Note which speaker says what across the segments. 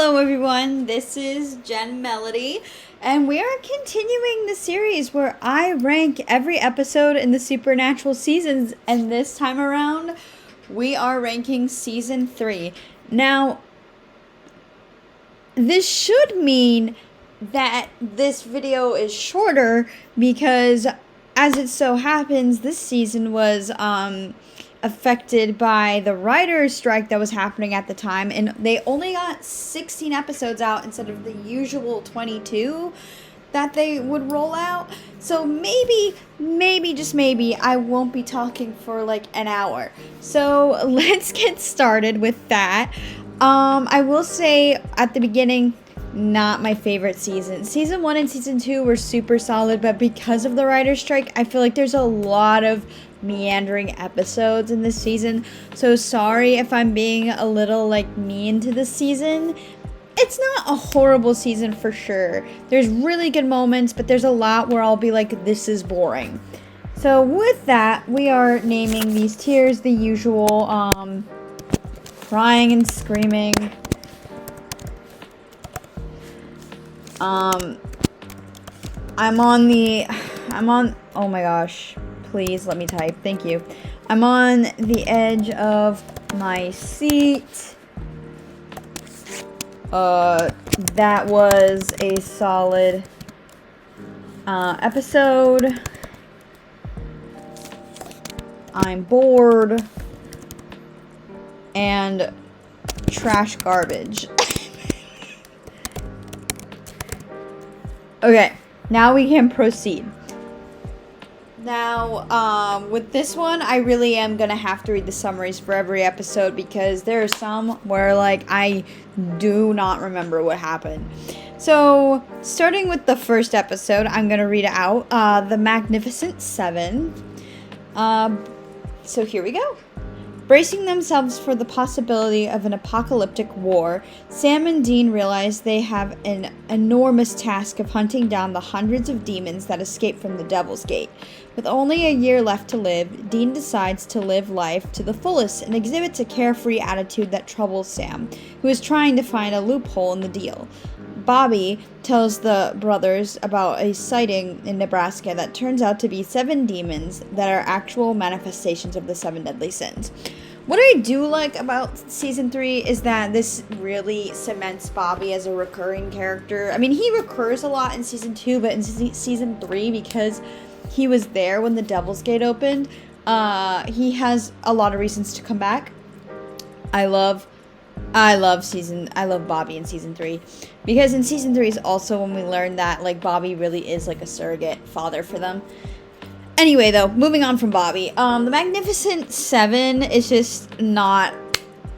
Speaker 1: Hello everyone, this is Jen Melody, and we are continuing the series where I rank every episode in the Supernatural seasons, and this time around, we are ranking Season 3. Now, this should mean that this video is shorter because, as it so happens, this season was, affected by the writer's strike that was happening at the time, and they only got 16 episodes out instead of the usual 22 that they would roll out. So maybe, just maybe, I won't be talking for like an hour. So let's get started with that. I will say at the beginning, not my favorite season. Season 1 and Season 2 were super solid, but because of the writer's strike, I feel like there's a lot of meandering episodes in this season. So sorry if I'm being a little like mean to this season. It's not a horrible season for sure. There's really good moments, but there's a lot where I'll be like, this is boring. So with that, we are naming these tiers the usual crying and screaming. I'm on, oh my gosh, please let me type, thank you. I'm on the edge of my seat. That was a solid, episode. I'm bored. And trash garbage. Okay, now we can proceed. Now, with this one, I really am gonna have to read the summaries for every episode because there are some where, like, I do not remember what happened. So, starting with the first episode, I'm gonna read it out, The Magnificent Seven. So here we go. Bracing themselves for the possibility of an apocalyptic war, Sam and Dean realize they have an enormous task of hunting down the hundreds of demons that escaped from the Devil's Gate. With only a year left to live, Dean decides to live life to the fullest and exhibits a carefree attitude that troubles Sam, who is trying to find a loophole in the deal. Bobby tells the brothers about a sighting in Nebraska that turns out to be 7 demons that are actual manifestations of the 7 deadly sins. What I do like about Season 3 is that this really cements Bobby as a recurring character. I mean, he recurs a lot in Season 2, but in Season 3, because he was there when the Devil's Gate opened, he has a lot of reasons to come back. I love Bobby in Season 3, because in Season 3 is also when we learn that, like, Bobby really is, like, a surrogate father for them. Anyway, though, moving on from Bobby, The Magnificent Seven is just not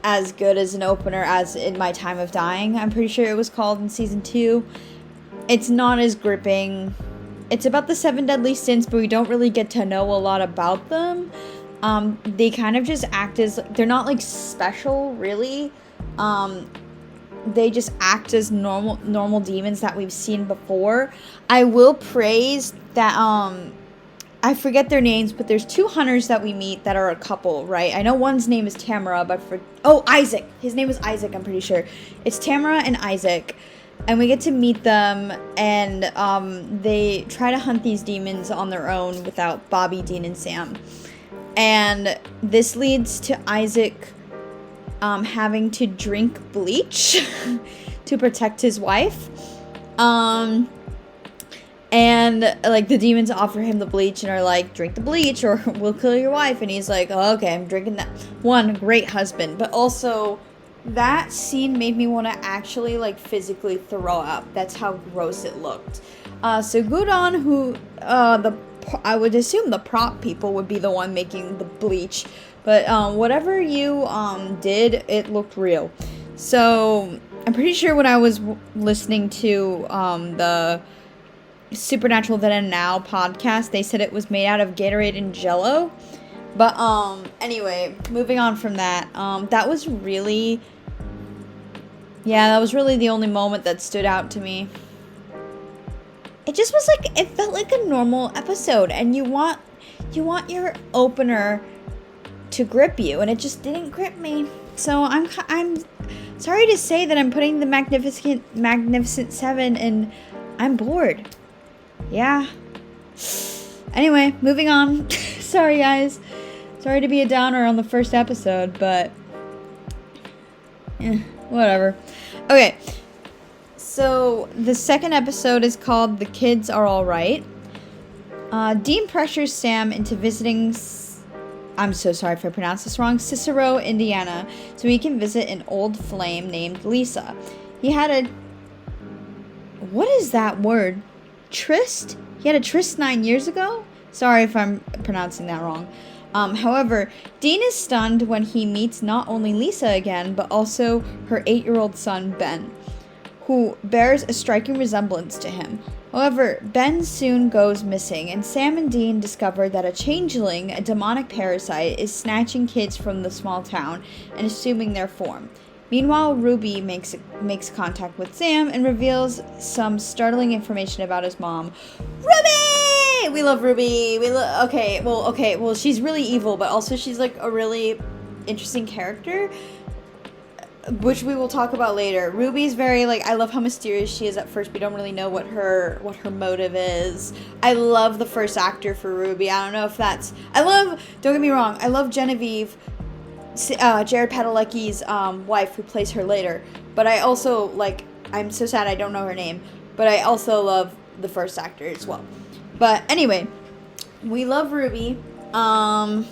Speaker 1: as good as an opener as In My Time of Dying, I'm pretty sure it was called in Season 2. It's not as gripping. It's about the 7 deadly sins, but we don't really get to know a lot about them. They kind of just act as, they're not, like, special, really. They just act as normal demons that we've seen before. I will praise that, I forget their names, but there's 2 hunters that we meet that are a couple, right? I know one's name is Tamara, but Isaac. His name is Isaac, I'm pretty sure. It's Tamara and Isaac. And we get to meet them, and they try to hunt these demons on their own without Bobby, Dean, and Sam. And this leads to Isaac having to drink bleach to protect his wife. And, like, the demons offer him the bleach and are like, drink the bleach or we'll kill your wife. And he's like, oh, okay, I'm drinking that. One, great husband. But also, that scene made me want to actually, like, physically throw up. That's how gross it looked. So good on who, I would assume the prop people would be the one making the bleach. But whatever you did, it looked real. So I'm pretty sure when I was listening to the Supernatural Then and Now podcast, they said it was made out of Gatorade and Jello. But anyway, moving on from that, that was really the only moment that stood out to me. It just was like, it felt like a normal episode, and you want your opener to grip you, and it just didn't grip me. So I'm sorry to say that I'm putting the Magnificent Seven and I'm bored. Yeah. Anyway, moving on. Sorry, guys. Sorry to be a downer on the first episode, but whatever. Okay. So, the second episode is called The Kids Are Alright. Dean pressures Sam into visiting, I'm so sorry if I pronounced this wrong, Cicero, Indiana, so he can visit an old flame named Lisa. He had a, what is that word? Tryst? He had a tryst 9 years ago? Sorry if I'm pronouncing that wrong. However, Dean is stunned when he meets not only Lisa again, but also her 8-year-old son, Ben, who bears a striking resemblance to him. However, Ben soon goes missing, and Sam and Dean discover that a changeling, a demonic parasite, is snatching kids from the small town and assuming their form. Meanwhile, Ruby makes contact with Sam and reveals some startling information about his mom. Ruby! We love Ruby. Okay, well, she's really evil, but also she's like a really interesting character, which we will talk about later. Ruby's very, like, I love how mysterious she is at first. We don't really know what her motive is. I love the first actor for Ruby. I don't know if that's, don't get me wrong, I love Genevieve, Jared Padalecki's wife, who plays her later. But I also, like, I'm so sad I don't know her name. But I also love the first actor as well. But anyway, we love Ruby. Yeah,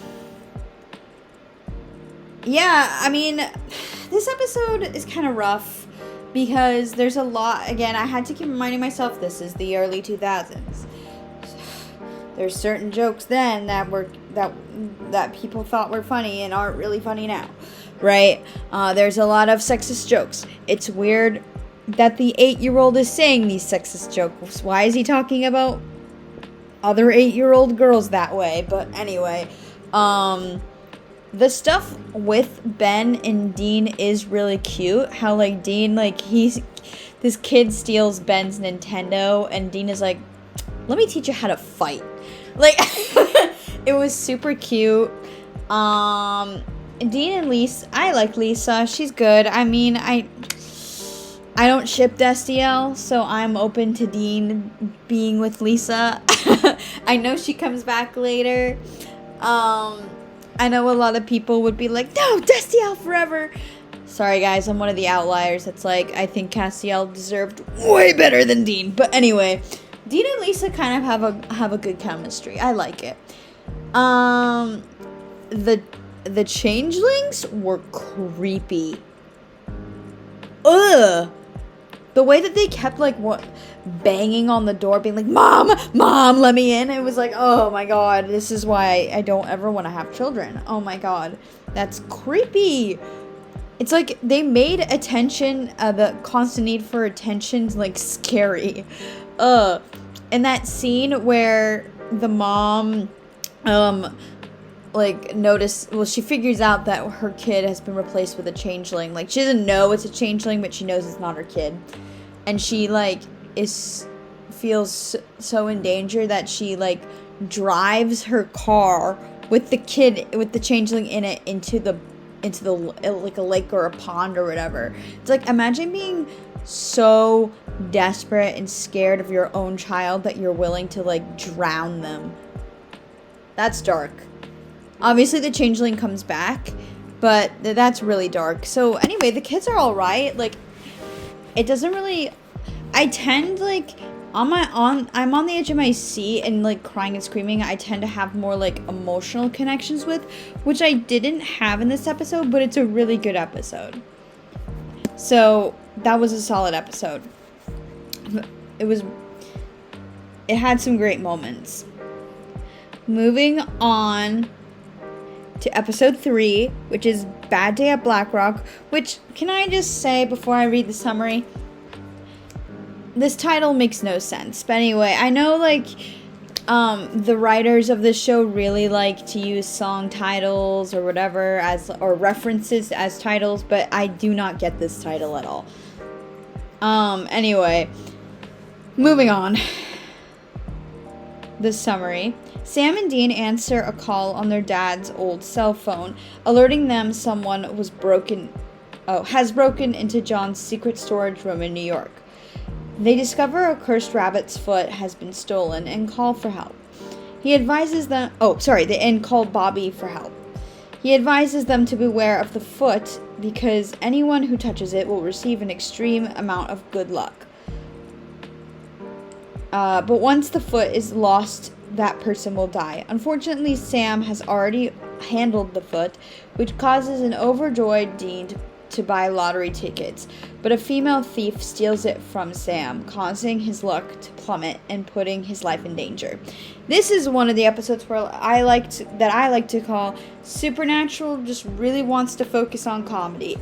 Speaker 1: I mean, this episode is kind of rough because there's a lot. Again, I had to keep reminding myself this is the early 2000s. There's certain jokes then that people thought were funny and aren't really funny now, right? There's a lot of sexist jokes. It's weird that the 8-year-old is saying these sexist jokes. Why is he talking about other 8-year-old girls that way? But anyway, the stuff with Ben and Dean is really cute. How, like, Dean, like, this kid steals Ben's Nintendo, and Dean is like, let me teach you how to fight. Like, it was super cute. Dean and Lisa, I like Lisa. She's good. I mean, I don't ship Destiel, so I'm open to Dean being with Lisa. I know she comes back later. I know a lot of people would be like, no, Destiel forever. Sorry, guys, I'm one of the outliers. That's like, I think Castiel deserved way better than Dean. But anyway, Dean and Lisa kind of have a good chemistry. I like it. The changelings were creepy. Ugh. The way that they kept, like, banging on the door, being like, Mom, let me in. It was like, oh my god, this is why I don't ever want to have children. Oh my god, that's creepy. It's like they made attention, the constant need for attention, like, scary. And that scene where the mom, she figures out that her kid has been replaced with a changeling. Like, she doesn't know it's a changeling, but she knows it's not her kid. And she, like, feels so in danger that she, like, drives her car with the kid, with the changeling in it, into the like a lake or a pond or whatever. It's like, imagine being so desperate and scared of your own child that you're willing to, like, drown them. That's dark. Obviously the changeling comes back, but that's really dark. So anyway, the kids are alright. Like, it doesn't really, I tend, like, I'm on the edge of my seat and, like, crying and screaming. I tend to have more, like, emotional connections with, which I didn't have in this episode, but it's a really good episode. So that was a solid episode. It had some great moments. Moving on to episode 3, which is Bad Day at Black Rock, which, can I just say before I read the summary, this title makes no sense. But anyway, I know, like, the writers of this show really like to use song titles or whatever or references as titles, but I do not get this title at all. Anyway, moving on. The summary. Sam and Dean answer a call on their dad's old cell phone, alerting them someone was broken has broken into John's secret storage room in New York. They discover a cursed rabbit's foot has been stolen and call for help. He advises them, and call Bobby for help. He advises them to beware of the foot because anyone who touches it will receive an extreme amount of good luck. But once the foot is lost, that person will die. Unfortunately, Sam has already handled the foot, which causes an overjoyed Dean to buy lottery tickets, but a female thief steals it from Sam, causing his luck to plummet and putting his life in danger. This is one of the episodes where I like to call Supernatural just really wants to focus on comedy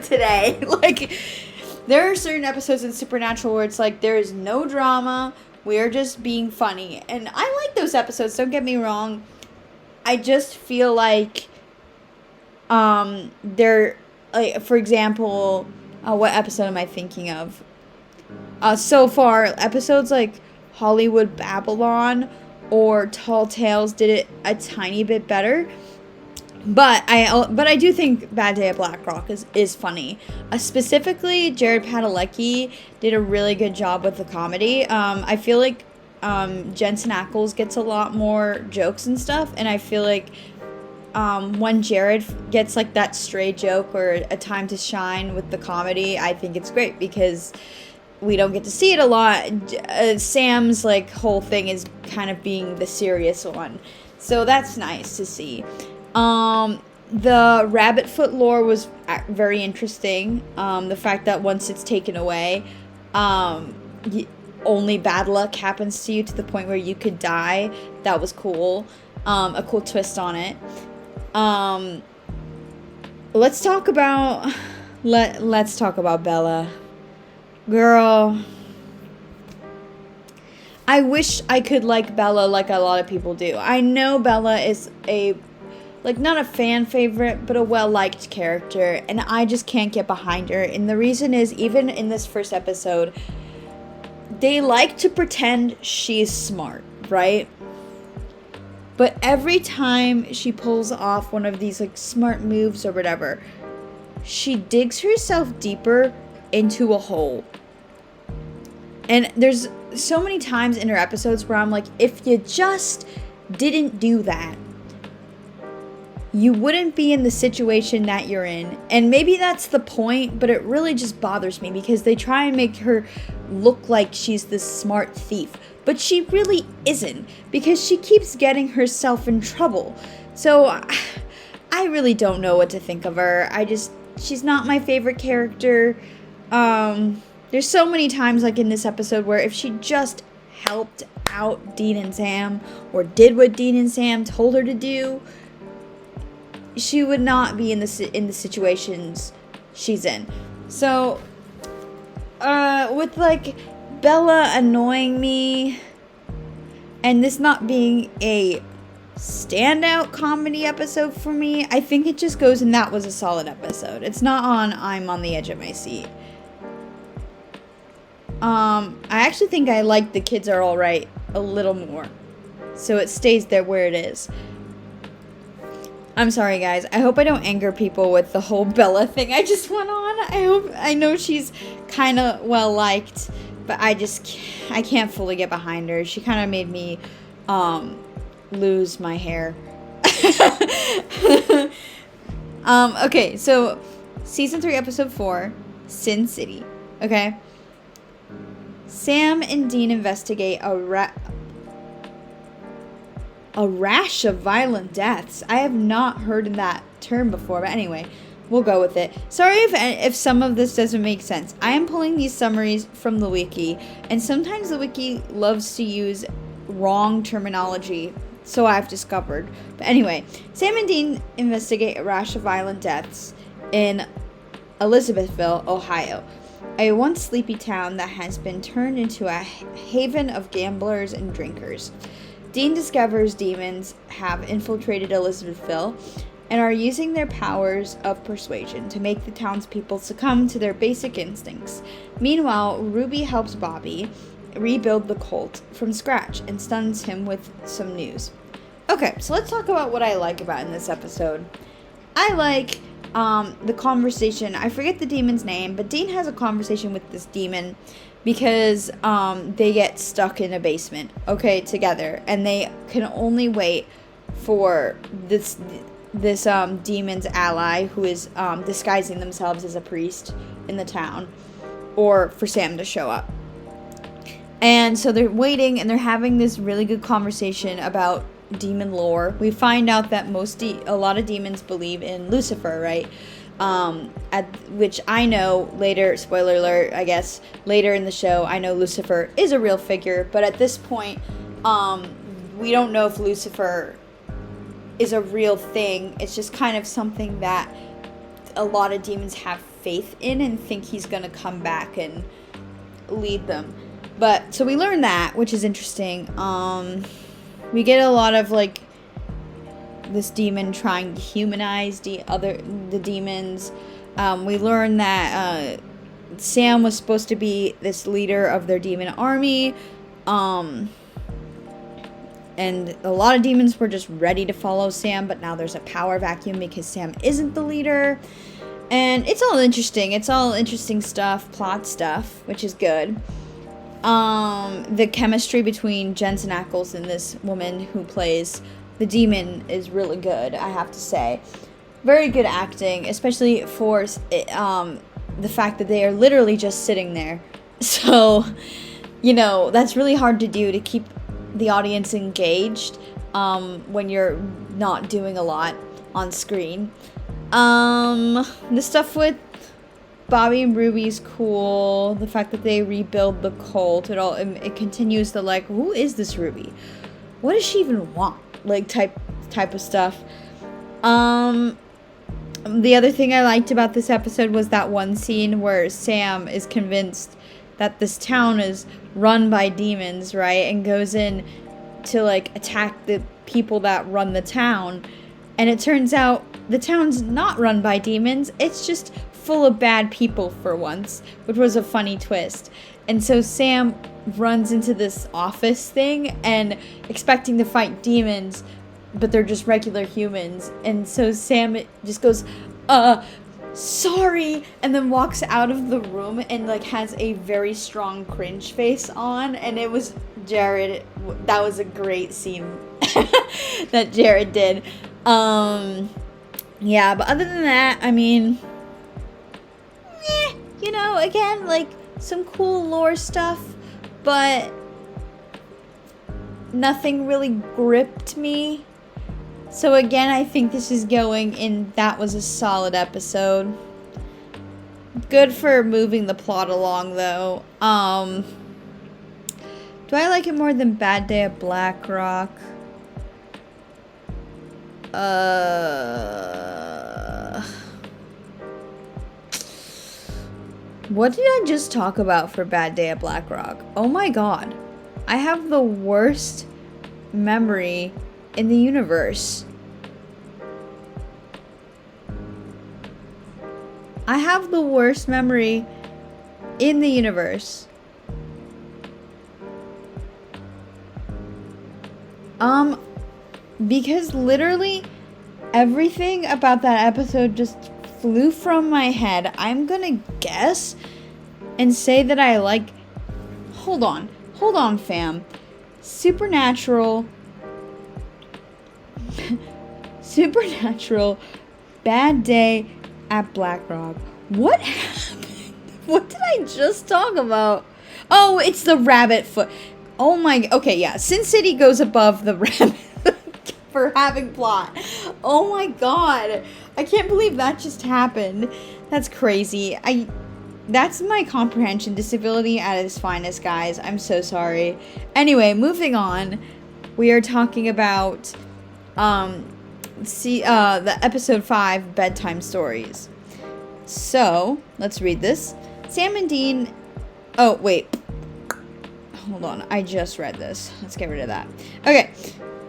Speaker 1: today. Like, there are certain episodes in Supernatural where it's like there is no drama, we are just being funny, and I like those episodes, don't get me wrong. I just feel like they're, like, for example, what episode am I thinking of? So far, episodes like Hollywood Babylon or Tall Tales did it a tiny bit better. But I do think Bad Day at Black Rock is funny. Specifically, Jared Padalecki did a really good job with the comedy. I feel like Jensen Ackles gets a lot more jokes and stuff, and I feel like when Jared gets like that stray joke or a time to shine with the comedy, I think it's great because we don't get to see it a lot. Sam's like whole thing is kind of being the serious one, so that's nice to see. The rabbit foot lore was very interesting. The fact that once it's taken away, only bad luck happens to you to the point where you could die. That was cool. A cool twist on it. Let's talk about Bella. Girl, I wish I could like Bella like a lot of people do. I know Bella is not a fan favorite, but a well-liked character, and I just can't get behind her. And the reason is, even in this first episode, they like to pretend she's smart, right? But every time she pulls off one of these like smart moves or whatever, she digs herself deeper into a hole. And there's so many times in her episodes where I'm like, if you just didn't do that, you wouldn't be in the situation that you're in. And maybe that's the point, but it really just bothers me because they try and make her look like she's this smart thief. But she really isn't, because she keeps getting herself in trouble. So I really don't know what to think of her. She's not my favorite character. There's so many times like in this episode where if she just helped out Dean and Sam, or did what Dean and Sam told her to do, she would not be in the situations she's in. So, with like Bella annoying me, and this not being a standout comedy episode for me, I think it just goes in that was a solid episode. It's not on I'm on the edge of my seat. I actually think I like The Kids Are Alright a little more, so it stays there where it is. I'm sorry, guys. I hope I don't anger people with the whole Bella thing I just went on. I know she's kind of well liked, but I can't fully get behind her. She kind of made me lose my hair. Okay, so season 3, episode 4, Sin City. Okay. Sam and Dean investigate a rash of violent deaths. I have not heard that term before, but anyway, we'll go with it. Sorry if some of this doesn't make sense. I am pulling these summaries from the wiki, and sometimes the wiki loves to use wrong terminology, so I've discovered. But anyway, Sam and Dean investigate a rash of violent deaths in Elizabethville, Ohio, a once sleepy town that has been turned into a haven of gamblers and drinkers. Dean discovers demons have infiltrated Elizabethville and are using their powers of persuasion to make the townspeople succumb to their basic instincts. Meanwhile, Ruby helps Bobby rebuild the cult from scratch and stuns him with some news. Okay, so let's talk about what I like about in this episode. I like the conversation, I forget the demon's name, but Dean has a conversation with this demon because they get stuck in a basement, okay, together, and they can only wait for this demon's ally who is disguising themselves as a priest in the town, or for Sam to show up. And so they're waiting, and they're having this really good conversation about demon lore. We find out that a lot of demons believe in Lucifer, right? Which I know later, spoiler alert, I guess, later in the show, I know Lucifer is a real figure, but at this point, we don't know if Lucifer is a real thing. It's just kind of something that a lot of demons have faith in and think he's gonna come back and lead them. But, so we learn that, which is interesting. We get a lot of, like, this demon trying to humanize the demons. We learn that Sam was supposed to be this leader of their demon army. And a lot of demons were just ready to follow Sam, but now there's a power vacuum because Sam isn't the leader. And it's all interesting. It's all interesting stuff, plot stuff, which is good. The chemistry between Jensen Ackles and this woman who plays the demon is really good, I have to say. Very good acting, especially for the fact that they are literally just sitting there. So, you know, that's really hard to do, to keep the audience engaged when you're not doing a lot on screen. The stuff with Bobby and Ruby's cool. The fact that they rebuild the cult, it continues to, like, who is this Ruby? What does she even want? Like, type of stuff. The other thing I liked about this episode was that one scene where Sam is convinced that this town is run by demons, right? And goes in to, like, attack the people that run the town. And it turns out the town's not run by demons. It's just full of bad people for once, which was a funny twist. And so Sam runs into this office thing and expecting to fight demons, but they're just regular humans. And so Sam just goes, sorry, and then walks out of the room and, like, has a very strong cringe face on. And it was Jared. That was a great scene that Jared did. Yeah, but other than that, I mean, you know, again, like, some cool lore stuff, but nothing really gripped me. So again, I think this is going in, that was a solid episode. Good for moving the plot along, though. Do I like it more than Bad Day at Black Rock? What did I just talk about for Bad Day at Black Rock? Oh my god. I have the worst memory in the universe. I have the worst memory in the universe. Because literally everything about that episode just flew from my head. I'm gonna guess and say that I like... Hold on, fam. Supernatural, Bad Day at Black Rock. What happened? What did I just talk about? Oh, it's the rabbit foot. Oh my... Okay, yeah. Sin City goes above the rabbit for having plot. Oh my god. I can't believe that just happened. That's crazy. That's my comprehension disability at its finest, guys. I'm so sorry. Anyway, moving on. We are talking about the episode 5 bedtime stories. So, let's read this. Sam and Dean... Oh, wait. Hold on. I just read this. Let's get rid of that. Okay.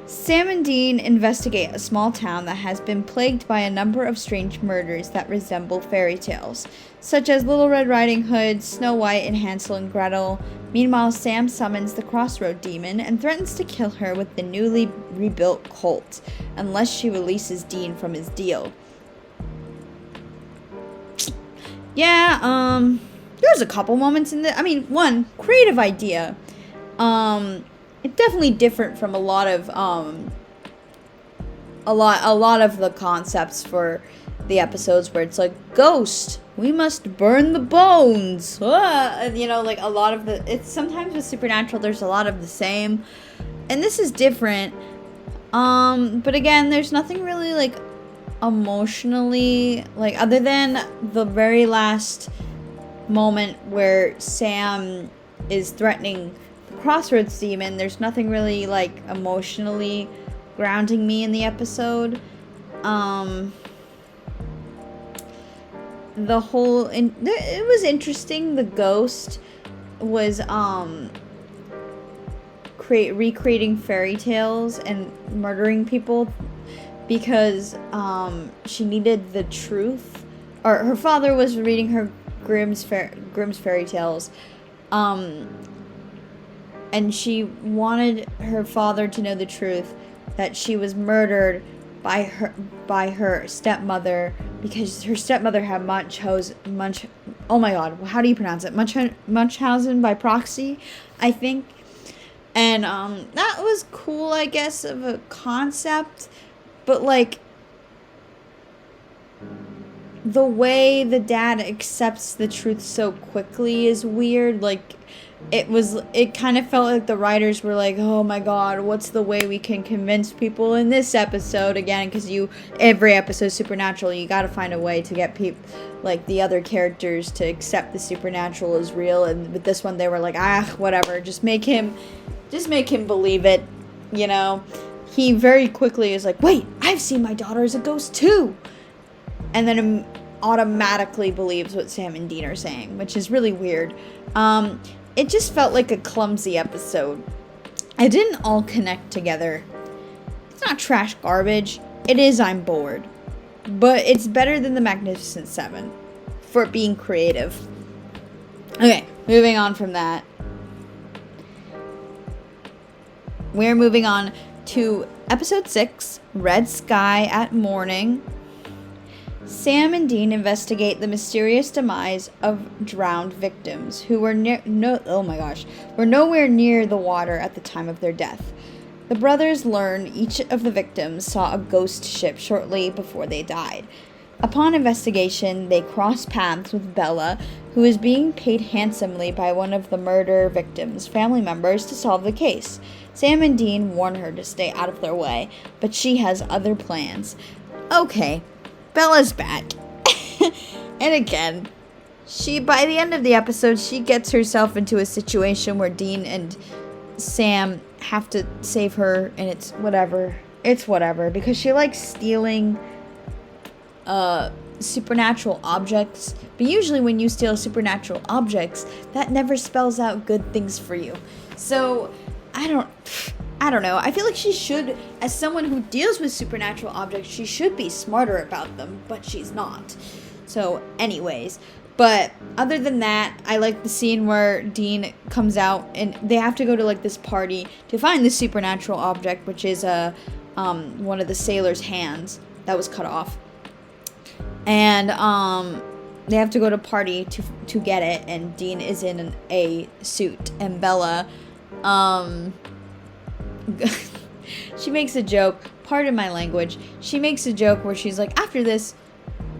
Speaker 1: Sam and Dean investigate a small town that has been plagued by a number of strange murders that resemble fairy tales, such as Little Red Riding Hood, Snow White, and Hansel and Gretel. Meanwhile, Sam summons the Crossroad Demon and threatens to kill her with the newly rebuilt cult, unless she releases Dean from his deal. Yeah, there's a couple moments in the, I mean, one, creative idea. It's definitely different from a lot of, a lot of the concepts for the episodes where it's like, ghost, we must burn the bones. And, like a lot of it's sometimes with Supernatural, there's a lot of the same. And this is different. But again, there's nothing really like emotionally, like, other than the very last moment where Sam is threatening the Crossroads demon. There's nothing really like emotionally grounding me in the episode. It was interesting. The ghost was recreating fairy tales and murdering people because she needed the truth, or her father was reading her Grimm's fairy tales, and she wanted her father to know the truth, that she was murdered by her stepmother, because her stepmother had oh my god, how do you pronounce it? Munchausen by proxy, I think. And that was cool, I guess, of a concept, but like the way the dad accepts the truth so quickly is weird. Like it kind of felt like the writers were like, oh my god, what's the way we can convince people in this episode again? Because every episode Supernatural, you got to find a way to get people, like the other characters, to accept the supernatural is real. And with this one, they were like, whatever, just make him believe it. He very quickly is like, wait, I've seen my daughter as a ghost too, and then automatically believes what Sam and Dean are saying, which is really weird. It just felt like a clumsy episode. It didn't all connect together. It's not trash garbage. It is I'm bored. But it's better than the Magnificent Seven for being creative. Okay, moving on from that. We're moving on to episode 6, Red Sky at Morning. Sam and Dean investigate the mysterious demise of drowned victims who were nowhere near the water at the time of their death. The brothers learn each of the victims saw a ghost ship shortly before they died. Upon investigation, they cross paths with Bella, who is being paid handsomely by one of the murder victims' family members to solve the case. Sam and Dean warn her to stay out of their way, but she has other plans. Okay, Bella's back. And again, by the end of the episode, she gets herself into a situation where Dean and Sam have to save her, and it's whatever, because she likes stealing supernatural objects. But usually when you steal supernatural objects, that never spells out good things for you. So I don't know. I feel like she should, as someone who deals with supernatural objects, she should be smarter about them, but she's not. So anyways, but other than that, I like the scene where Dean comes out and they have to go to like this party to find the supernatural object, which is one of the sailor's hands that was cut off. And they have to go to a party to get it, and Dean is in a suit, and Bella she makes a joke, pardon my language, she makes a joke where she's like, after this,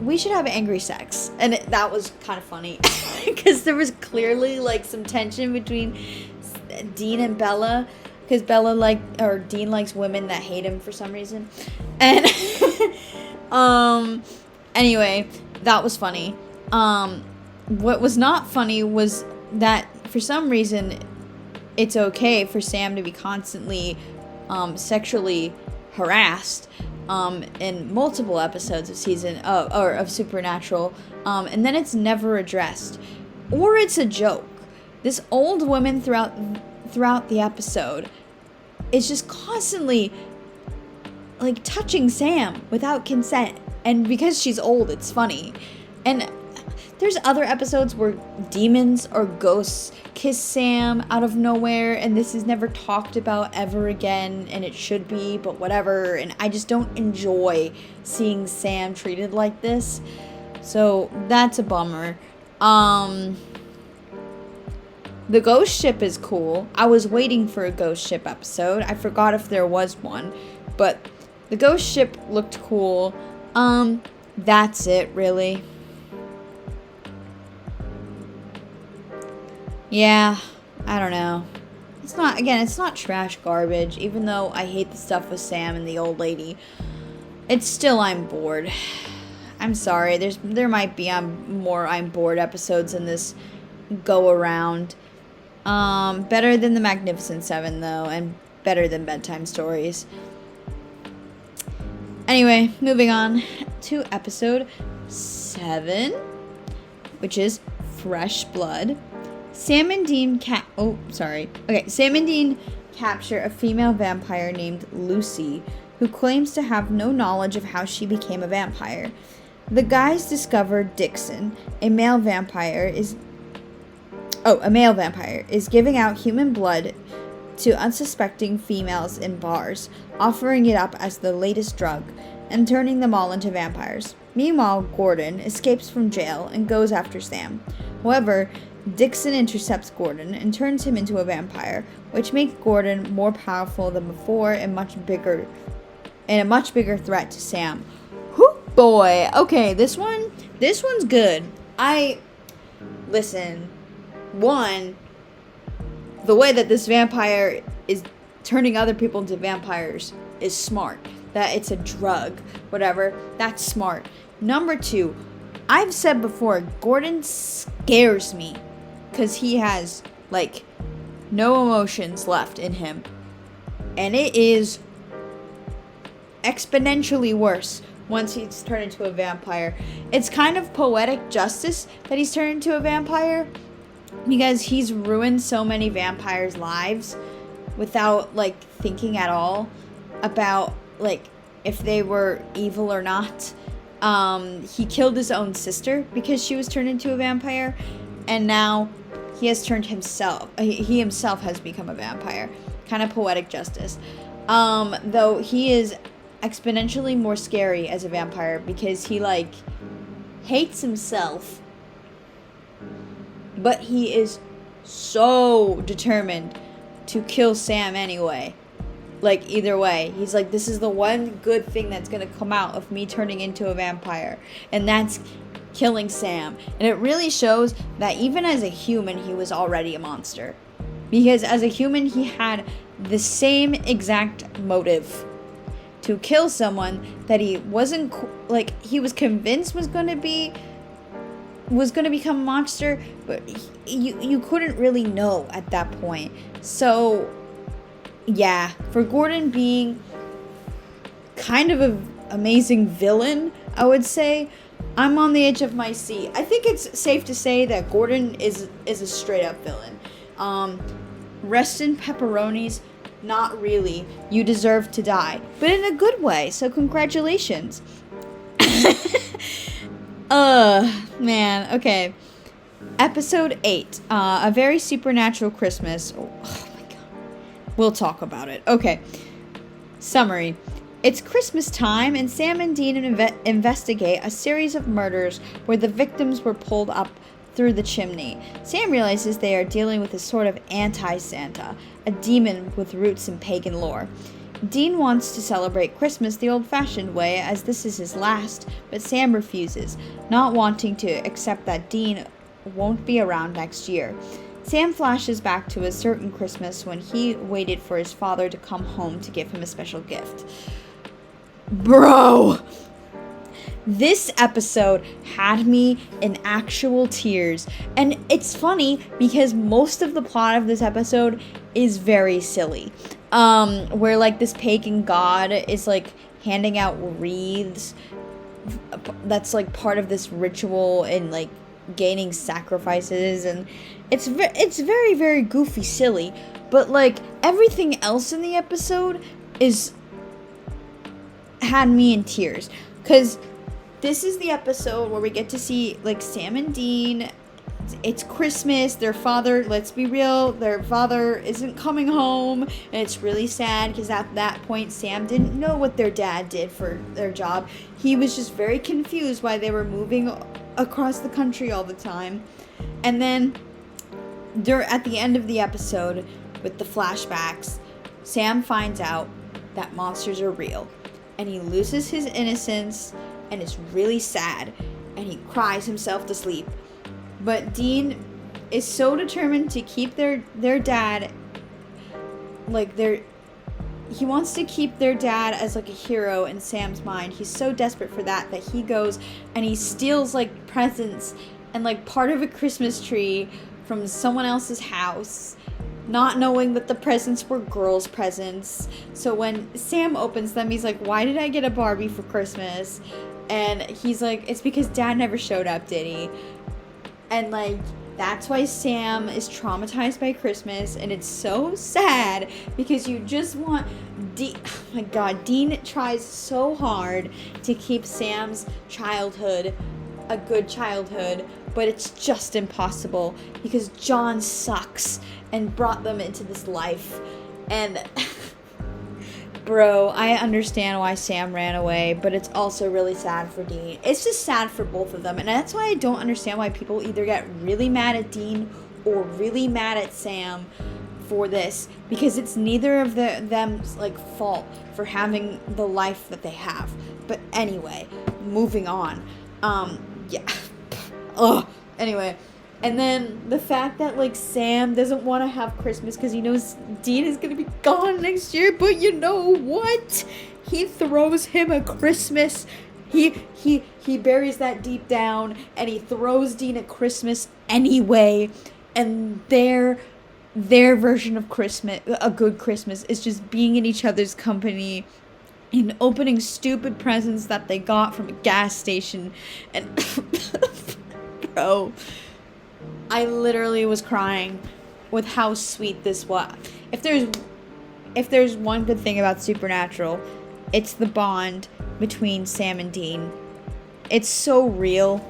Speaker 1: we should have angry sex. And that was kind of funny, because there was clearly like some tension between Dean and Bella, because Dean likes women that hate him for some reason. And anyway, that was funny. What was not funny was that for some reason it's okay for Sam to be constantly sexually harassed in multiple episodes of Supernatural, and then it's never addressed, or it's a joke. This old woman throughout the episode is just constantly like touching Sam without consent, and because she's old, it's funny. And there's other episodes where demons or ghosts kiss Sam out of nowhere, and this is never talked about ever again, and it should be, but whatever. And I just don't enjoy seeing Sam treated like this. So that's a bummer. The ghost ship is cool. I was waiting for a ghost ship episode. I forgot if there was one, but the ghost ship looked cool. That's it, really. Yeah, I don't know. It's not trash garbage, even though I hate the stuff with Sam and the old lady. It's still, I'm bored. I'm sorry. There might be more I'm bored episodes in this go around. Better than the Magnificent Seven, though, and better than Bedtime Stories. Anyway, moving on to episode 7, which is Fresh Blood. Sam and Dean capture a female vampire named Lucy, who claims to have no knowledge of how she became a vampire. The guys discover Dixon, a male vampire, is giving out human blood to unsuspecting females in bars, offering it up as the latest drug, and turning them all into vampires. Meanwhile, Gordon escapes from jail and goes after Sam. However, Dixon intercepts Gordon and turns him into a vampire, which makes Gordon more powerful than before and a much bigger threat to Sam. Whoo boy. Okay, this one's good. Listen. One, the way that this vampire is turning other people into vampires is smart. That it's a drug, whatever, that's smart. Number 2, I've said before, Gordon scares me because he has, no emotions left in him. And it is exponentially worse once he's turned into a vampire. It's kind of poetic justice that he's turned into a vampire, because he's ruined so many vampires' lives without, thinking at all about, if they were evil or not. He killed his own sister because she was turned into a vampire, and now he has turned himself. He himself has become a vampire. Kind of poetic justice. Though he is exponentially more scary as a vampire because he, hates himself. But he is so determined to kill Sam anyway. Either way. He's this is the one good thing that's going to come out of me turning into a vampire. And that's killing Sam. And it really shows that even as a human, he was already a monster. Because as a human, he had the same exact motive to kill someone that he wasn't, he was convinced was going to become a monster, but you couldn't really know at that point. So, yeah, for Gordon being kind of an amazing villain, I would say, I'm on the edge of my seat. I think it's safe to say that Gordon is a straight up villain. Rest in pepperonis, not really. You deserve to die, but in a good way. So congratulations. Man, okay. Episode 8, A Very Supernatural Christmas. Oh my god. We'll talk about it. Okay. Summary. It's Christmas time, and Sam and Dean investigate a series of murders where the victims were pulled up through the chimney. Sam realizes they are dealing with a sort of anti-Santa, a demon with roots in pagan lore. Dean wants to celebrate Christmas the old-fashioned way, as this is his last, but Sam refuses, not wanting to accept that Dean won't be around next year. Sam flashes back to a certain Christmas when he waited for his father to come home to give him a special gift. Bro! This episode had me in actual tears. And it's funny because most of the plot of this episode is very silly. Where this pagan god is handing out wreaths. That's part of this ritual and gaining sacrifices, and it's very, very goofy silly. But everything else in the episode had me in tears, because this is the episode where we get to see Sam and Dean it's Christmas. Their father, let's be real, their father isn't coming home. And it's really sad because at that point, Sam didn't know what their dad did for their job. He was just very confused why they were moving across the country all the time. And then at the end of the episode, with the flashbacks, Sam finds out that monsters are real. And he loses his innocence, and it's really sad. And he cries himself to sleep. But Dean is so determined to keep their dad, like, he wants to keep their dad as, like, a hero in Sam's mind. He's so desperate for that he goes and he steals, like, presents and, like, part of a Christmas tree from someone else's house, not knowing that the presents were girls' presents. So when Sam opens them, he's like, why did I get a Barbie for Christmas? And he's like, it's because Dad never showed up, did he? And, like, that's why Sam is traumatized by Christmas. And it's so sad because you just want... oh my God, Dean tries so hard to keep Sam's childhood a good childhood, but it's just impossible because John sucks and brought them into this life. And bro, I understand why Sam ran away, but it's also really sad for Dean. It's just sad for both of them, and that's why I don't understand why people either get really mad at Dean or really mad at Sam for this, because it's neither of them's like fault for having the life that they have. But anyway, moving on. Yeah. Ugh. Anyway, and then the fact that, like, Sam doesn't want to have Christmas because he knows Dean is going to be gone next year, but you know what? He throws him a Christmas. He buries that deep down, and he throws Dean a Christmas anyway, and their version of Christmas, a good Christmas, is just being in each other's company and opening stupid presents that they got from a gas station. And bro, I literally was crying with how sweet this was. If there's one good thing about Supernatural, it's the bond between Sam and Dean. It's so real.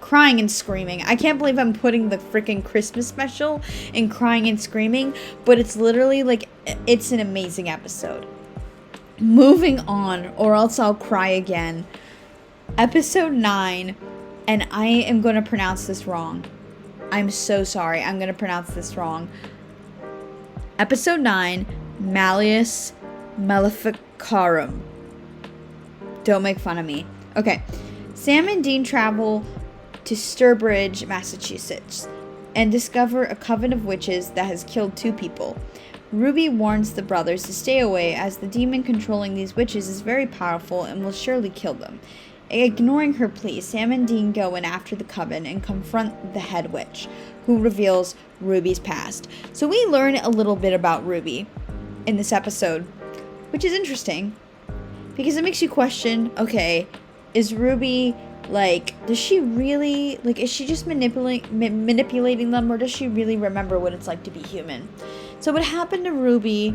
Speaker 1: Crying and screaming. I can't believe I'm putting the freaking Christmas special in crying and screaming, but it's literally like, it's an amazing episode. Moving on, or else I'll cry again. Episode 9, and I am going to pronounce this wrong. I'm so sorry. I'm going to pronounce this wrong. Episode 9, Malleus Maleficarum. Don't make fun of me. Okay. Sam and Dean travel to Sturbridge, Massachusetts, and discover a coven of witches that has killed 2 people. Ruby warns the brothers to stay away as the demon controlling these witches is very powerful and will surely kill them. Ignoring her plea, Sam and Dean go in after the coven and confront the head witch, who reveals Ruby's past. So we learn a little bit about Ruby in this episode, which is interesting because it makes you question, okay, is Ruby, like, does she really, like, is she just manipulating them, or does she really remember what it's like to be human? So what happened to Ruby,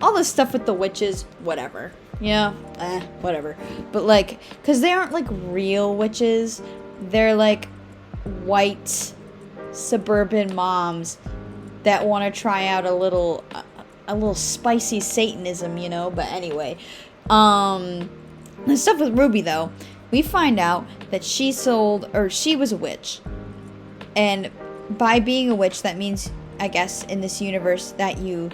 Speaker 1: all this stuff with the witches, whatever. Yeah, whatever. But, like, because they aren't, like, real witches. They're, like, white suburban moms that want to try out a little spicy Satanism, you know? But anyway, the stuff with Ruby, though, we find out that she was a witch. And by being a witch, that means, I guess, in this universe, that you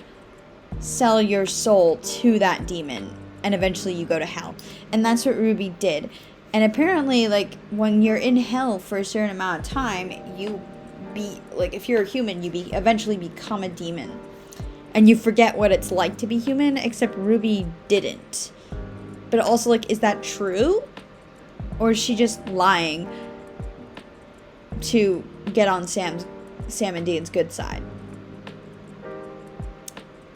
Speaker 1: sell your soul to that demon, and eventually you go to hell. And that's what Ruby did. And apparently, like, when you're in hell for a certain amount of time, if you're a human, you eventually become a demon. And you forget what it's like to be human, except Ruby didn't. But also, like, is that true? Or is she just lying to get on Sam and Dean's good side?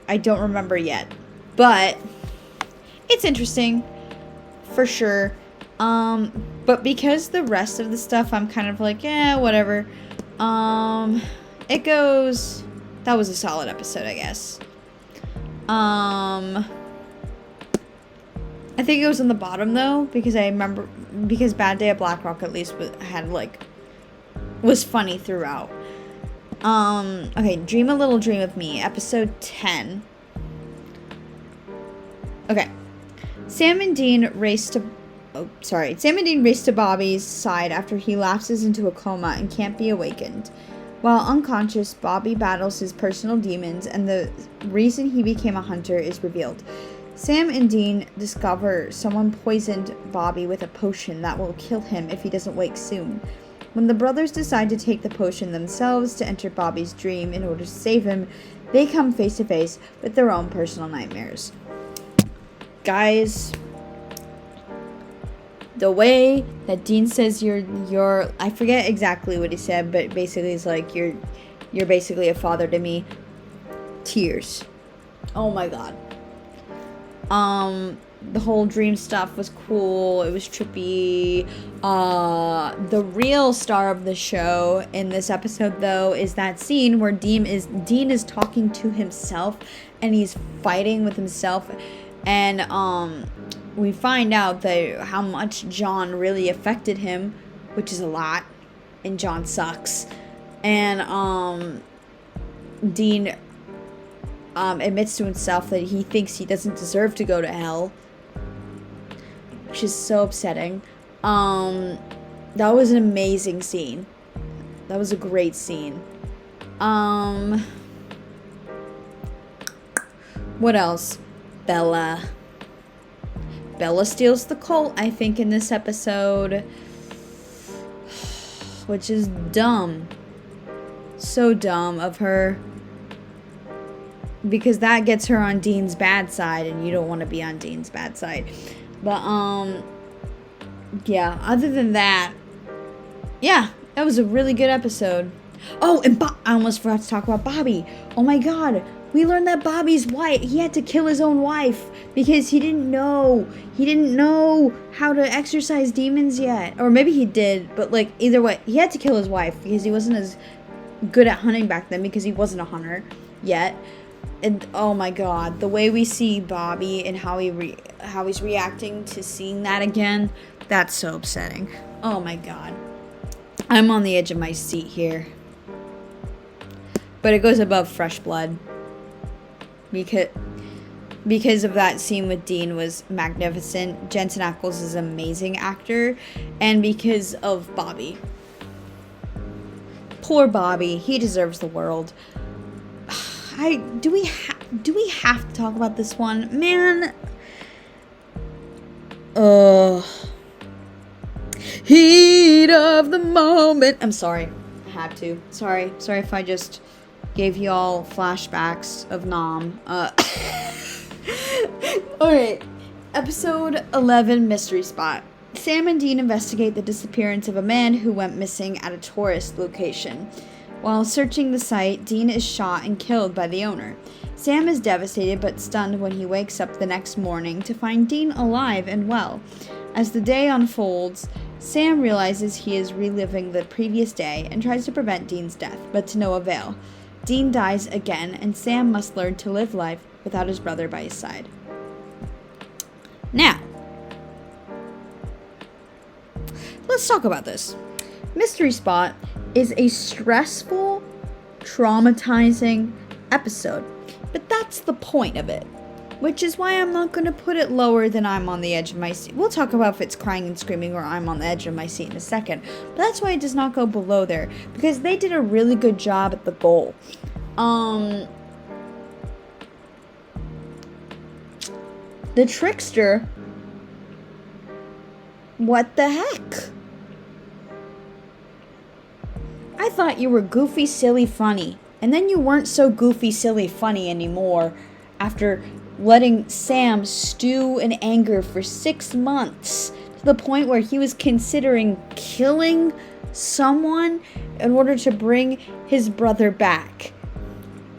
Speaker 1: I don't remember yet, but it's interesting for sure. But because the rest of the stuff I'm kind of like, yeah, whatever. It goes. That was a solid episode, I guess. I think it was on the bottom though, because I remember, because Bad Day at Black Rock at least had like was funny throughout. Okay, Dream a Little Dream of Me, episode 10. Okay. Sam and Dean race to Bobby's side after he lapses into a coma and can't be awakened. While unconscious, Bobby battles his personal demons, and the reason he became a hunter is revealed. Sam and Dean discover someone poisoned Bobby with a potion that will kill him if he doesn't wake soon. When the brothers decide to take the potion themselves to enter Bobby's dream in order to save him, they come face to face with their own personal nightmares. Guys, the way that Dean says you're I forget exactly what he said, but basically it's like you're basically a father to me. Tears. Oh my god. The whole dream stuff was cool. It was trippy. The real star of the show in this episode, though, is that scene where Dean is talking to himself and he's fighting with himself, and we find out that how much John really affected him, which is a lot, and John sucks. And Dean admits to himself that he thinks he doesn't deserve to go to hell, which is so upsetting. That was an amazing scene. That was a great scene. What else? Bella steals the colt, I think, in this episode, which is dumb. So dumb of her, because that gets her on Dean's bad side, and you don't want to be on Dean's bad side. But yeah, other than that, yeah, that was a really good episode. Oh, and I almost forgot to talk about Bobby. Oh my god, we learned that Bobby's wife, he had to kill his own wife because he didn't know how to exorcise demons yet. Or maybe he did, but like either way, he had to kill his wife because he wasn't as good at hunting back then, because he wasn't a hunter yet. And oh my god, the way we see Bobby and how he's reacting to seeing that again, that's so upsetting. Oh my god. I'm on the edge of my seat here. But it goes above Fresh Blood. Because of that scene with Dean was magnificent. Jensen Ackles is an amazing actor. And because of Bobby. Poor Bobby. He deserves the world. Do we have to talk about this one? Man. Heat of the moment. I'm sorry. I had to. Sorry if I just gave you all flashbacks of Nam. Alright. Episode 11, Mystery Spot. Sam and Dean investigate the disappearance of a man who went missing at a tourist location. While searching the site, Dean is shot and killed by the owner. Sam is devastated but stunned when he wakes up the next morning to find Dean alive and well. As the day unfolds, Sam realizes he is reliving the previous day and tries to prevent Dean's death, but to no avail. Dean dies again, and Sam must learn to live life without his brother by his side. Now, let's talk about this. Mystery Spot is a stressful, traumatizing episode, but that's the point of it, which is why I'm not going to put it lower than I'm on the edge of my seat. We'll talk about if it's crying and screaming or I'm on the edge of my seat in a second, but that's why it does not go below there, because they did a really good job at the goal. The trickster, what the heck? I thought you were goofy, silly, funny. And then you weren't so goofy, silly, funny anymore after letting Sam stew in anger for 6 months to the point where he was considering killing someone in order to bring his brother back.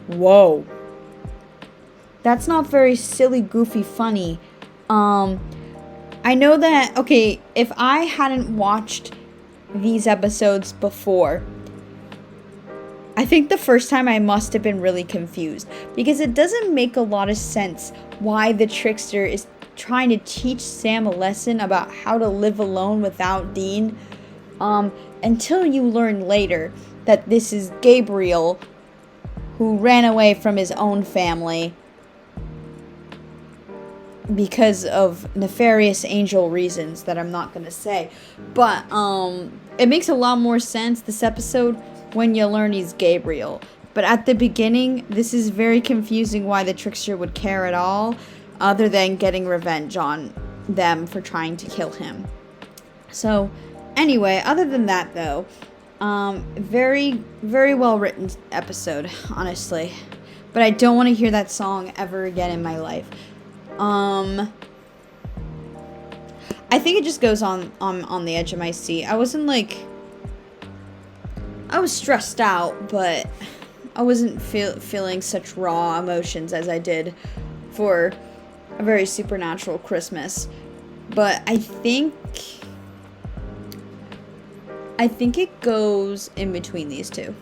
Speaker 1: Whoa. That's not very silly, goofy, funny. I know that, okay, if I hadn't watched these episodes before, I think the first time I must have been really confused, because it doesn't make a lot of sense why the trickster is trying to teach Sam a lesson about how to live alone without Dean. until you learn later that this is Gabriel, who ran away from his own family because of nefarious angel reasons that I'm not gonna say. But it makes a lot more sense, this episode, when you learn he's Gabriel. But at the beginning, this is very confusing why the trickster would care at all, other than getting revenge on them for trying to kill him. So anyway, other than that though, very, very well written episode, honestly. But I don't want to hear that song ever again in my life. I think it just goes on the edge of my seat. I wasn't like, I was stressed out, but I wasn't feeling such raw emotions as I did for A Very Supernatural Christmas. But I think it goes in between these two.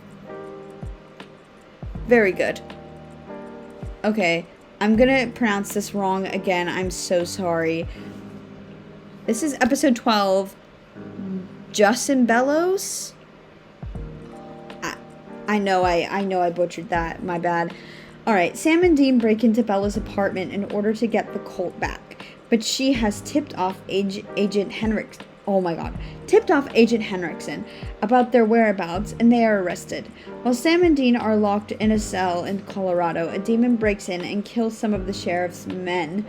Speaker 1: Very good. Okay, I'm gonna pronounce this wrong again. I'm so sorry. This is episode 12. Justin Bellows? I know I butchered that. My bad. Alright, Sam and Dean break into Bella's apartment in order to get the Colt back. But she has tipped off Agent Henriksen. Oh my god. Tipped off Agent Henriksen about their whereabouts, and they are arrested. While Sam and Dean are locked in a cell in Colorado, a demon breaks in and kills some of the sheriff's men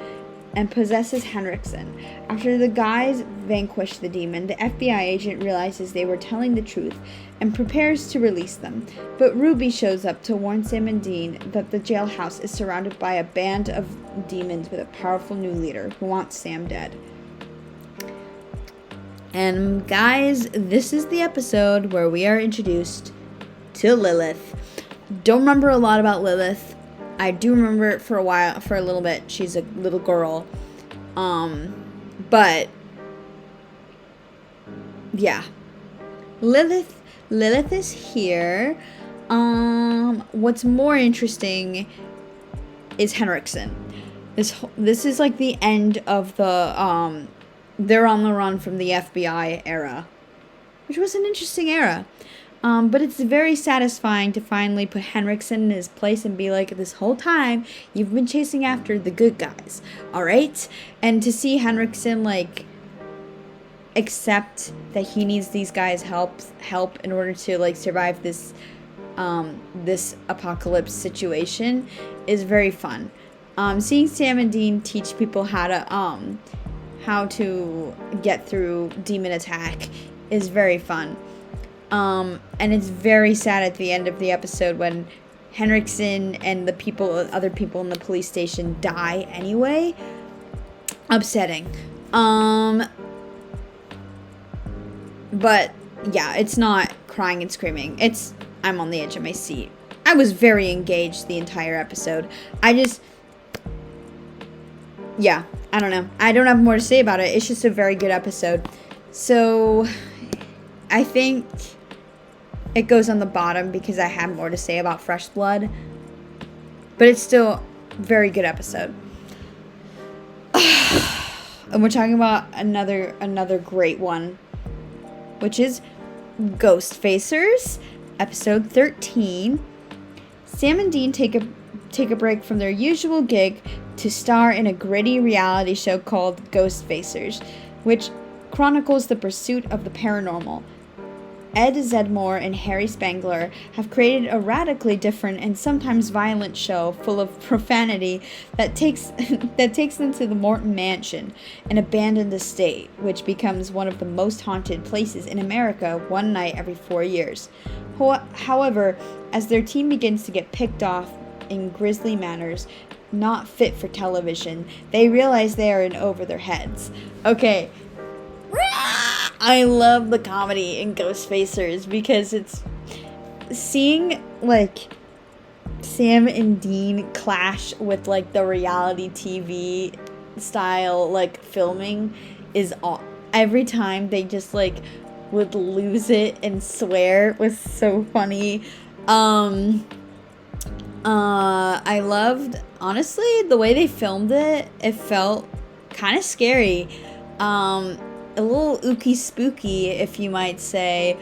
Speaker 1: and possesses Henriksen. After the guys vanquish the demon, the FBI agent realizes they were telling the truth and prepares to release them. But Ruby shows up to warn Sam and Dean that the jailhouse is surrounded by a band of demons with a powerful new leader who wants Sam dead. And guys, this is the episode where we are introduced to Lilith. Don't remember a lot about Lilith. I do remember it for a little bit. She's a little girl. But yeah. Lilith is here. What's more interesting is Henriksen. This is like the end of the they're on the run from the FBI era, which was an interesting era. But it's very satisfying to finally put Henriksen in his place and be like, this whole time, you've been chasing after the good guys, alright? And to see Henriksen, like, accept that he needs these guys' help in order to, like, survive this, this apocalypse situation is very fun. Seeing Sam and Dean teach people how to get through demon attack is very fun. And it's very sad at the end of the episode when Henriksen and the other people in the police station die anyway. Upsetting. But yeah, it's not crying and screaming. I'm on the edge of my seat. I was very engaged the entire episode. Yeah, I don't know. I don't have more to say about it. It's just a very good episode. So, I think it goes on the bottom because I have more to say about Fresh Blood. But it's still a very good episode. And we're talking about another great one, which is Ghost Facers, episode 13. Sam and Dean take a break from their usual gig to star in a gritty reality show called Ghost Facers, which chronicles the pursuit of the paranormal. Ed Zedmore and Harry Spangler have created a radically different and sometimes violent show full of profanity that takes them to the Morton Mansion, an abandoned estate, which becomes one of the most haunted places in America one night every 4 years. However, as their team begins to get picked off in grisly manners not fit for television, they realize they are in over their heads. Okay. I love the comedy in Ghost Facers because it's seeing like Sam and Dean clash with like the reality TV style like filming is all every time they just like would lose it and swear. It was so funny. I loved, honestly, the way they filmed it. It felt kind of scary. A little ooky spooky, if you might say.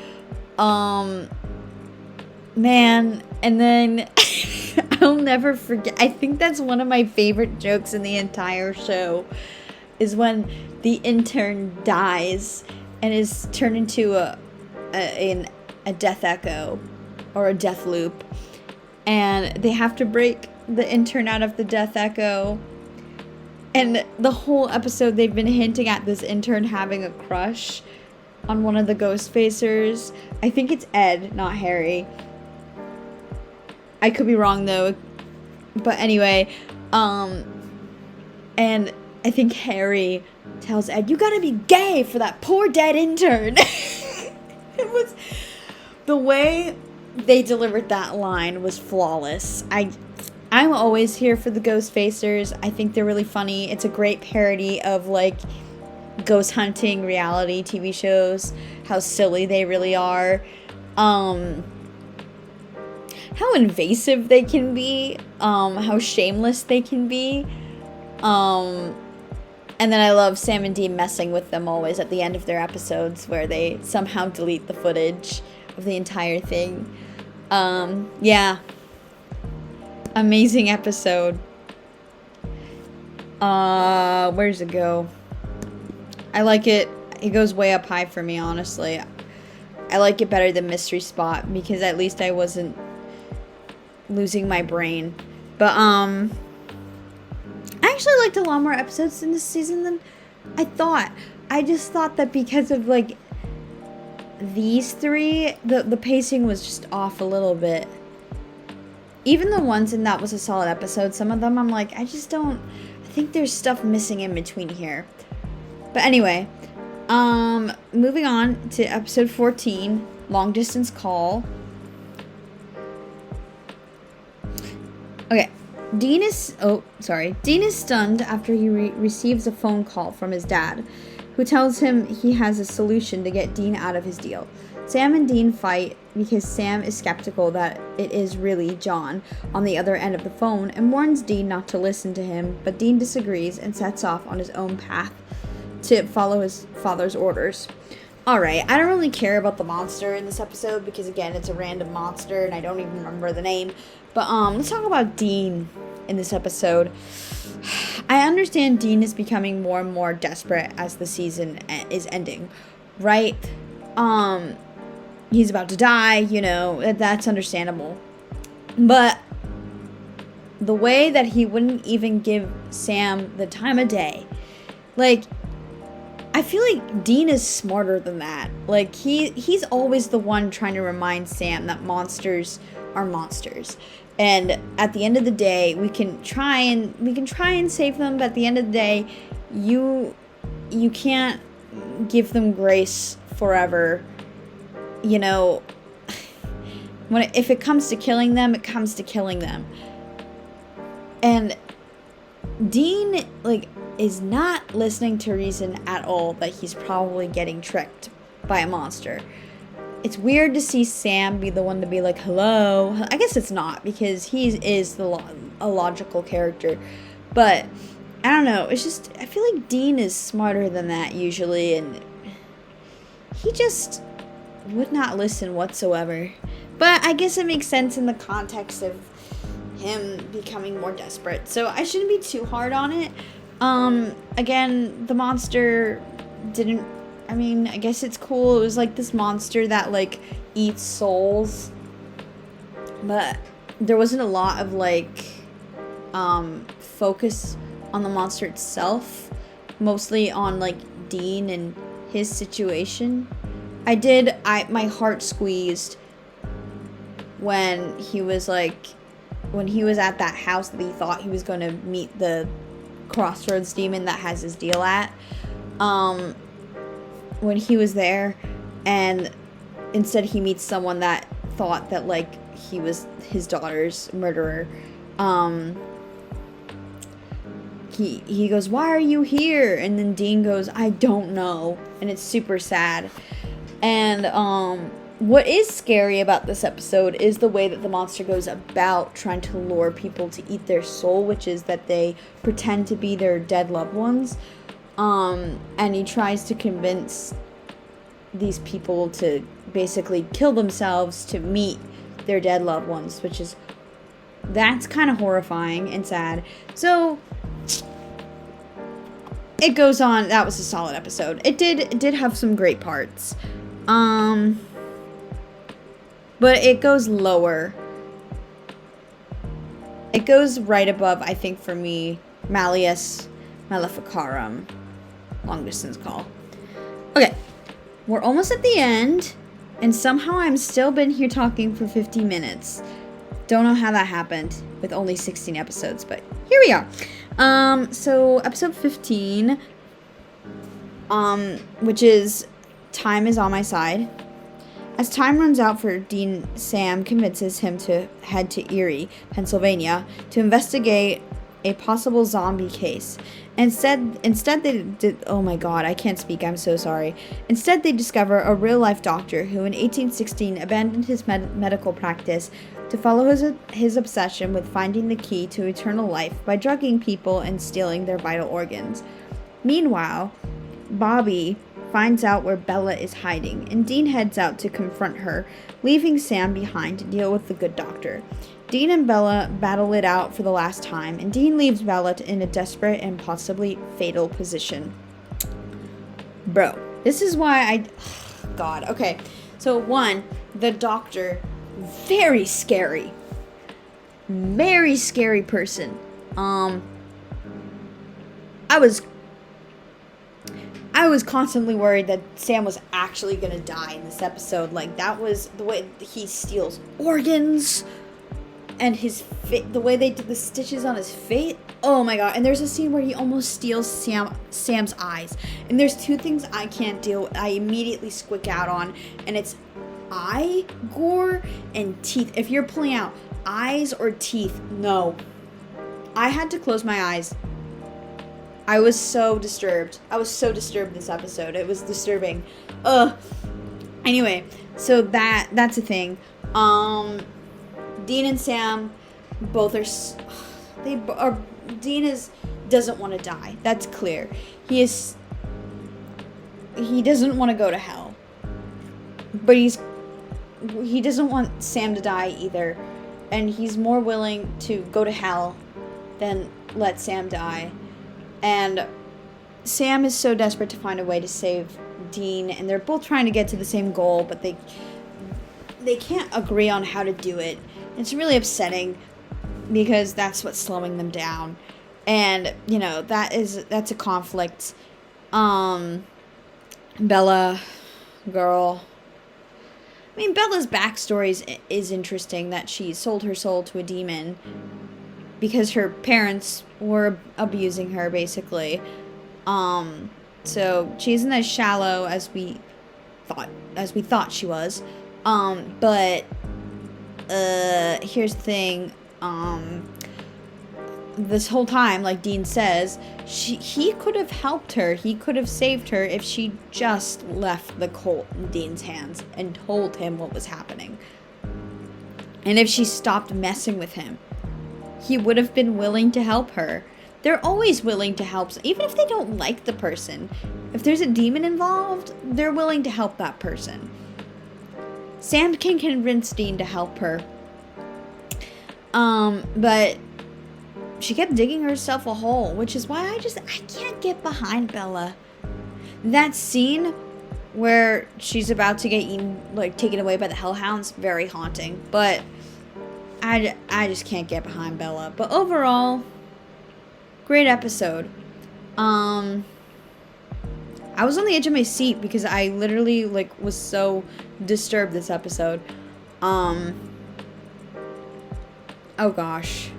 Speaker 1: Man, and then I'll never forget. I think that's one of my favorite jokes in the entire show is when the intern dies and is turned into a death echo or a death loop, and they have to break the intern out of the death echo. And the whole episode they've been hinting at this intern having a crush on one of the ghost facers. I think it's Ed, not Harry. I could be wrong though. But anyway, and I think Harry tells Ed, "You gotta be gay for that poor dead intern." It was, the way they delivered that line was flawless. I'm always here for the ghost facers. I think they're really funny. It's a great parody of like ghost hunting reality TV shows, how silly they really are, how invasive they can be, how shameless they can be, and then I love Sam and Dean messing with them always at the end of their episodes where they somehow delete the footage of the entire thing. Yeah, amazing episode. Where does it go? I like it. It goes way up high for me, honestly. I like it better than Mystery Spot because at least I wasn't losing my brain. But I actually liked a lot more episodes in this season than I thought. I just thought that because of like these three, the pacing was just off a little bit. Even the ones in that was a solid episode, some of them I'm like, I think there's stuff missing in between here. But anyway, moving on to episode 14, Long Distance Call. Okay, Dean is stunned after he receives a phone call from his dad, who tells him he has a solution to get Dean out of his deal. Sam and Dean fight because Sam is skeptical that it is really John on the other end of the phone and warns Dean not to listen to him, but Dean disagrees and sets off on his own path to follow his father's orders. Alright, I don't really care about the monster in this episode because, again, it's a random monster and I don't even remember the name. But let's talk about Dean in this episode. I understand Dean is becoming more and more desperate as the season is ending, right? He's about to die, you know, that's understandable. But the way that he wouldn't even give Sam the time of day, like, I feel like Dean is smarter than that. Like, he's always the one trying to remind Sam that monsters are monsters. And at the end of the day, we can try and save them, but at the end of the day, you can't give them grace forever. You know, if it comes to killing them, it comes to killing them. And Dean, like, is not listening to reason at all that he's probably getting tricked by a monster. It's weird to see Sam be the one to be like, hello. I guess it's not, because he is a logical character. But, I don't know, it's just, I feel like Dean is smarter than that usually, and he just would not listen whatsoever. But I guess it makes sense in the context of him becoming more desperate. So I shouldn't be too hard on it. Again, the monster didn't, I mean, I guess it's cool. It was like this monster that like eats souls. But there wasn't a lot of like focus on the monster itself. Mostly on like Dean and his situation. My heart squeezed when he was at that house that he thought he was going to meet the Crossroads demon that has his deal at. When he was there, and instead he meets someone that thought that like he was his daughter's murderer. He goes, "Why are you here?" And then Dean goes, "I don't know." And it's super sad. And what is scary about this episode is the way that the monster goes about trying to lure people to eat their soul, which is that they pretend to be their dead loved ones. And he tries to convince these people to basically kill themselves to meet their dead loved ones, that's kind of horrifying and sad. So it goes on. That was a solid episode. It did have some great parts. But it goes lower. It goes right above, I think, for me, Malleus Maleficarum. Long distance call. Okay. We're almost at the end. And somehow I'm still been here talking for 50 minutes. Don't know how that happened with only 16 episodes, but here we are. So episode 15, which is Time is on My Side. As time runs out for Dean, Sam convinces him to head to Erie, Pennsylvania, to investigate a possible zombie case. Instead they did, oh my god, I can't speak, I'm so sorry. Instead they discover a real-life doctor who in 1816 abandoned his medical practice to follow his obsession with finding the key to eternal life by drugging people and stealing their vital organs. Meanwhile, Bobby finds out where Bella is hiding, and Dean heads out to confront her, leaving Sam behind to deal with the good doctor. Dean and Bella battle it out for the last time, and Dean leaves Bella in a desperate and possibly fatal position. Bro, this is why God, okay. So, one, the doctor, very scary. Very scary person. I was constantly worried that Sam was actually gonna die in this episode. Like, that was the way he steals organs, and the way they did the stitches on his face. Oh my god. And there's a scene where he almost steals Sam's eyes. And there's two things I can't deal with. I immediately squick out on, and it's eye gore and teeth. If you're pulling out eyes or teeth, no. I had to close my eyes. I was so disturbed. This episode. It was disturbing. Ugh. Anyway, so that's a thing. Dean and Sam both doesn't want to die. That's clear. He doesn't want to go to hell. But he doesn't want Sam to die either. And he's more willing to go to hell than let Sam die. And Sam is so desperate to find a way to save Dean, and they're both trying to get to the same goal, but they can't agree on how to do it. It's really upsetting because that's what's slowing them down. And, you know, that's a conflict. Bella, girl. I mean, Bella's backstory is interesting, that she sold her soul to a demon because her parents were abusing her, basically. So she isn't as shallow as we thought she was. But here's the thing. This whole time, like Dean says, he could have helped her. He could have saved her if she just left the Colt in Dean's hands and told him what was happening. And if she stopped messing with him, he would have been willing to help her. They're always willing to help, even if they don't like the person. If there's a demon involved, they're willing to help that person. Sam can convince Dean to help her. But she kept digging herself a hole, which is why I can't get behind Bella. That scene where she's about to get eaten, like taken away by the hellhounds, very haunting. But I just can't get behind Bella. But overall, great episode. I was on the edge of my seat because I literally was so disturbed this episode. Oh gosh.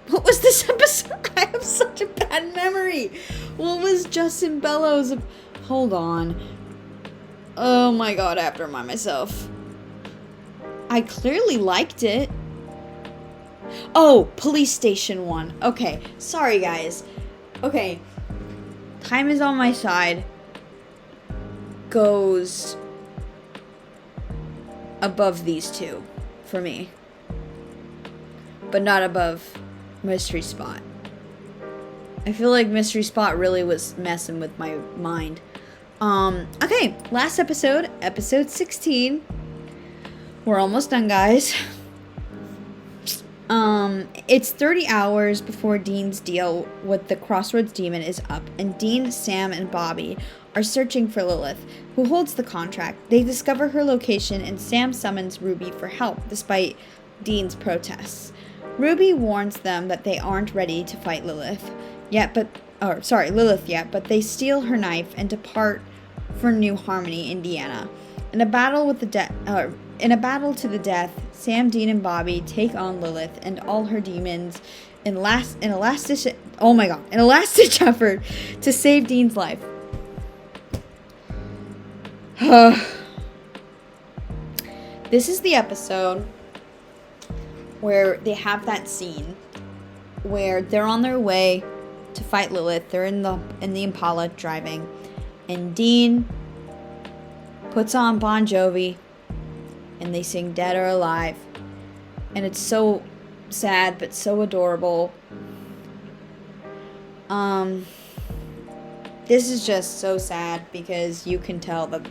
Speaker 1: What was this episode? I have such a bad memory. What was Justin Bellows? Hold on. Oh my god, I have to remind myself. I clearly liked it. Oh, Police Station 1. Okay, sorry guys. Okay, Time is on My Side goes above these two for me, but not above Mystery Spot. I feel like Mystery Spot really was messing with my mind. Okay, last episode, episode 16. We're almost done, guys. It's 30 hours before Dean's deal with the Crossroads Demon is up, and Dean, Sam, and Bobby are searching for Lilith, who holds the contract. They discover her location, and Sam summons Ruby for help, despite Dean's protests. Ruby warns them that they aren't ready to fight Lilith yet, but they steal her knife and depart for New Harmony, Indiana. In a battle to the death, Sam, Dean, and Bobby take on Lilith and all her demons in a last-ditch effort to save Dean's life. This is the episode where they have that scene where they're on their way to fight Lilith. They're in the Impala driving, and Dean puts on Bon Jovi and they sing Dead or Alive, and it's so sad but so adorable. This is just so sad because you can tell that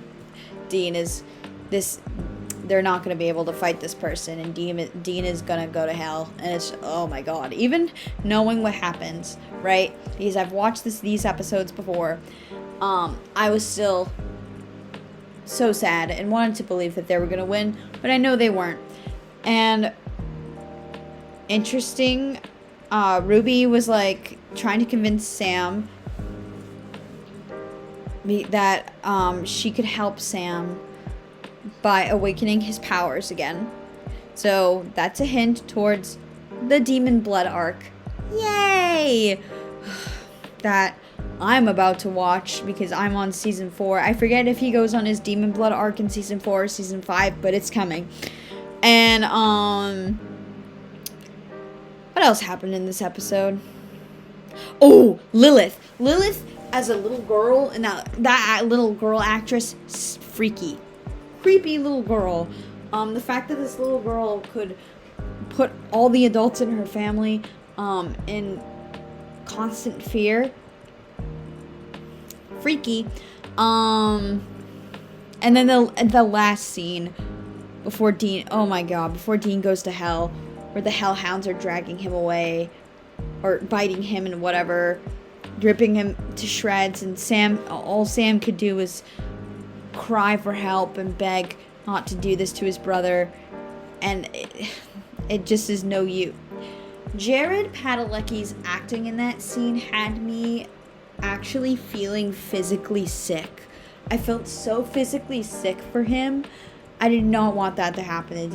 Speaker 1: Dean is they're not going to be able to fight this person, and Dean is going to go to hell, and it's, oh my god, even knowing what happens, right, because I've watched these episodes before, I was still so sad and wanted to believe that they were going to win, but I know they weren't. And interesting, Ruby was like trying to convince Sam that she could help Sam by awakening his powers again. So that's a hint towards the Demon Blood arc. Yay! That I'm about to watch because I'm on season 4. I forget if he goes on his Demon Blood arc in season 4 or season 5, but it's coming. And what else happened in this episode? Oh, Lilith as a little girl, and that little girl actress, freaky, creepy little girl. The fact that this little girl could put all the adults in her family in constant fear, freaky. And then the last scene before Dean, oh my god, before Dean goes to hell, where the hellhounds are dragging him away or biting him and whatever, ripping him to shreds, and all Sam could do was cry for help and beg not to do this to his brother, and it just is no use. Jared Padalecki's acting in that scene had me actually feeling physically sick. I felt so physically sick for him. I did not want that to happen to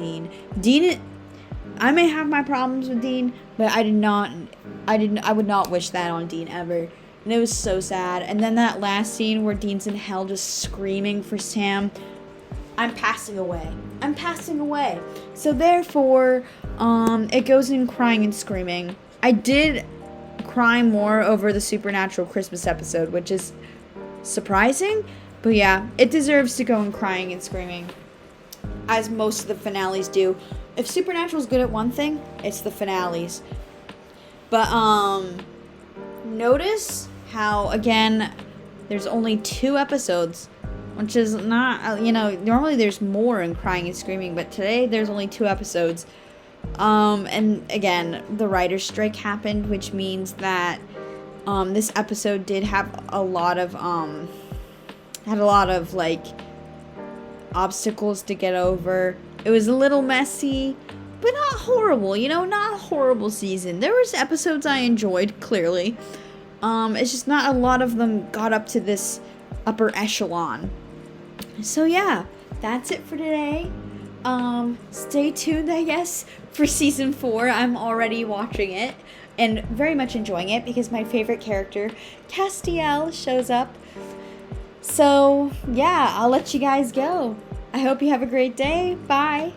Speaker 1: Dean. I may have my problems with Dean, but I would not wish that on Dean ever. And it was so sad. And then that last scene where Dean's in hell just screaming for Sam. I'm passing away. So therefore, it goes in crying and screaming. I did cry more over the Supernatural Christmas episode, which is surprising. But yeah, it deserves to go in crying and screaming, as most of the finales do. If Supernatural's good at one thing, it's the finales. But notice how, again, there's only 2 episodes, which is not, normally there's more in crying and screaming, but today there's only 2 episodes. And again, the writer's strike happened, which means that this episode did have a lot of like obstacles to get over. It was a little messy, but not horrible, not a horrible season. There was episodes I enjoyed, clearly. It's just not a lot of them got up to this upper echelon. So yeah, that's it for today. Stay tuned, I guess, for season 4. I'm already watching it and very much enjoying it because my favorite character, Castiel, shows up. So yeah, I'll let you guys go. I hope you have a great day. Bye.